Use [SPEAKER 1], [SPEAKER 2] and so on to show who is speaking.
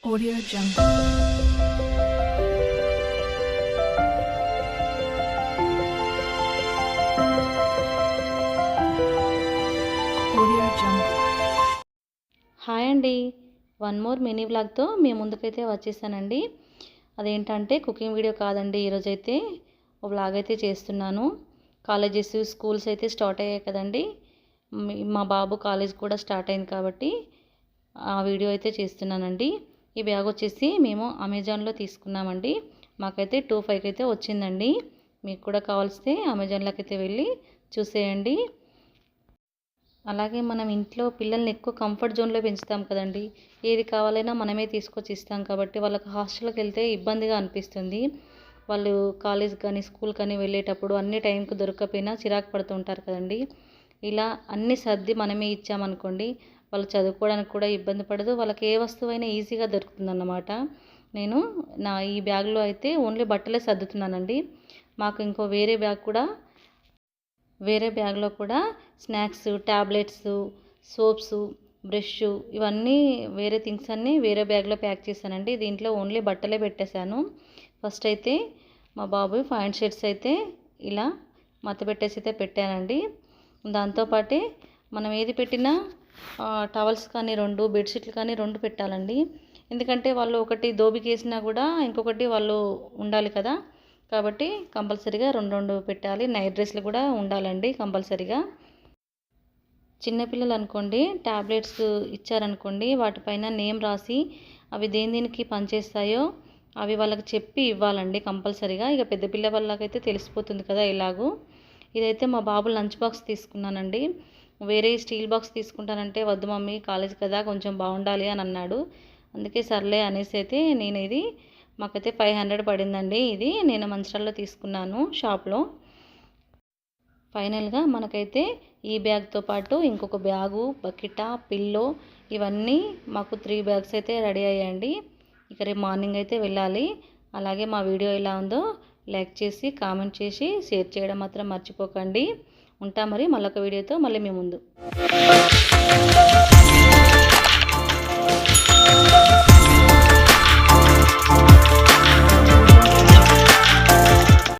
[SPEAKER 1] Audio Jungle. Audio Jungle.
[SPEAKER 2] Hi అండి, one more mini వ్లాగ్తో మీ ముందుకైతే వచ్చేసానండి. అదేంటంటే కుకింగ్ వీడియో కాదండి, ఈరోజైతే ఒక వ్లాగ్ అయితే చేస్తున్నాను. కాలేజెస్ స్కూల్స్ అయితే స్టార్ట్ అయ్యాయి కదండి. మా బాబు కాలేజ్ కూడా స్టార్ట్ అయింది కాబట్టి ఆ వీడియో అయితే చేస్తున్నానండి. ఈ బ్యాగ్ వచ్చేసి మేము అమెజాన్లో తీసుకున్నామండి. మాకైతే 2,500 అయితే వచ్చిందండి. మీకు కూడా కావాల్సితే అమెజాన్లోకి అయితే వెళ్ళి చూసేయండి. అలాగే మనం ఇంట్లో పిల్లల్ని ఎక్కువ కంఫర్ట్ జోన్లో పెంచుతాం కదండి. ఏది కావాలైనా మనమే తీసుకొచ్చి ఇస్తాం కాబట్టి వాళ్ళకి హాస్టల్కి వెళ్తే ఇబ్బందిగా అనిపిస్తుంది. వాళ్ళు కాలేజ్ కానీ స్కూల్ కానీ వెళ్ళేటప్పుడు అన్ని టైంకి దొరకకపోయినా చిరాకు పడుతుంటారు కదండి. ఇలా అన్ని సర్ది మనమే ఇచ్చామనుకోండి, వాళ్ళు చదువుకోవడానికి కూడా ఇబ్బంది పడదు, వాళ్ళకి ఏ వస్తువైనా ఈజీగా దొరుకుతుందన్నమాట. నేను ఈ బ్యాగ్లో అయితే ఓన్లీ బట్టలే సర్దుతున్నానండి. మాకు ఇంకో వేరే బ్యాగ్లో కూడా స్నాక్స్, ట్యాబ్లెట్స్, సోప్స్, బ్రష్ ఇవన్నీ వేరే థింగ్స్ అన్నీ వేరే బ్యాగ్లో ప్యాక్ చేశానండి. దీంట్లో ఓన్లీ బట్టలే పెట్టేశాను. ఫస్ట్ అయితే మా బాబు ప్యాంట్ షర్ట్స్ అయితే ఇలా మడత పెట్టేసి అయితే పెట్టానండి. దాంతోపాటే మనం ఏది పెట్టినా టవల్స్ కానీ 2, బెడ్షీట్లు కానీ 2 పెట్టాలండి. ఎందుకంటే వాళ్ళు ఒకటి దోబికేసినా కూడా ఇంకొకటి వాళ్ళు ఉండాలి కదా, కాబట్టి కంపల్సరీగా 2 పెట్టాలి. నైట్ డ్రెస్లు కూడా ఉండాలండి కంపల్సరీగా. చిన్నపిల్లలు అనుకోండి, ట్యాబ్లెట్స్ ఇచ్చారనుకోండి, వాటిపైన నేమ్ రాసి అవి దేనికి పనిచేస్తాయో అవి వాళ్ళకి చెప్పి ఇవ్వాలండి కంపల్సరీగా. ఇక పెద్ద పిల్ల వాళ్ళకైతే తెలిసిపోతుంది కదా ఎలాగో. ఇదైతే మా బాబు లంచ్ బాక్స్ తీసుకున్నానండి. వేరే స్టీల్ బాక్స్ తీసుకుంటానంటే వద్దు మమ్మీ, కాలేజ్ కదా కొంచెం బాగుండాలి అని అన్నాడు. అందుకే సర్లే అనేసి అయితే నేను ఇది మాకైతే 500 పడిందండి. ఇది నేను మంచిర్యాలలో తీసుకున్నాను షాప్లో. ఫైనల్గా మనకైతే ఈ బ్యాగ్తో పాటు ఇంకొక బ్యాగు, బకెట, పిల్లో ఇవన్నీ మాకు 3 బ్యాగ్స్ అయితే రెడీ అయ్యాయండి. ఇక రేపు మార్నింగ్ అయితే వెళ్ళాలి. అలాగే మా వీడియో ఎలా ఉందో లైక్ చేసి కామెంట్ చేసి షేర్ చేయడం మాత్రం మర్చిపోకండి. ఉంటా మరి మళ్ళొక వీడియోతో మళ్ళీ మీ ముందు.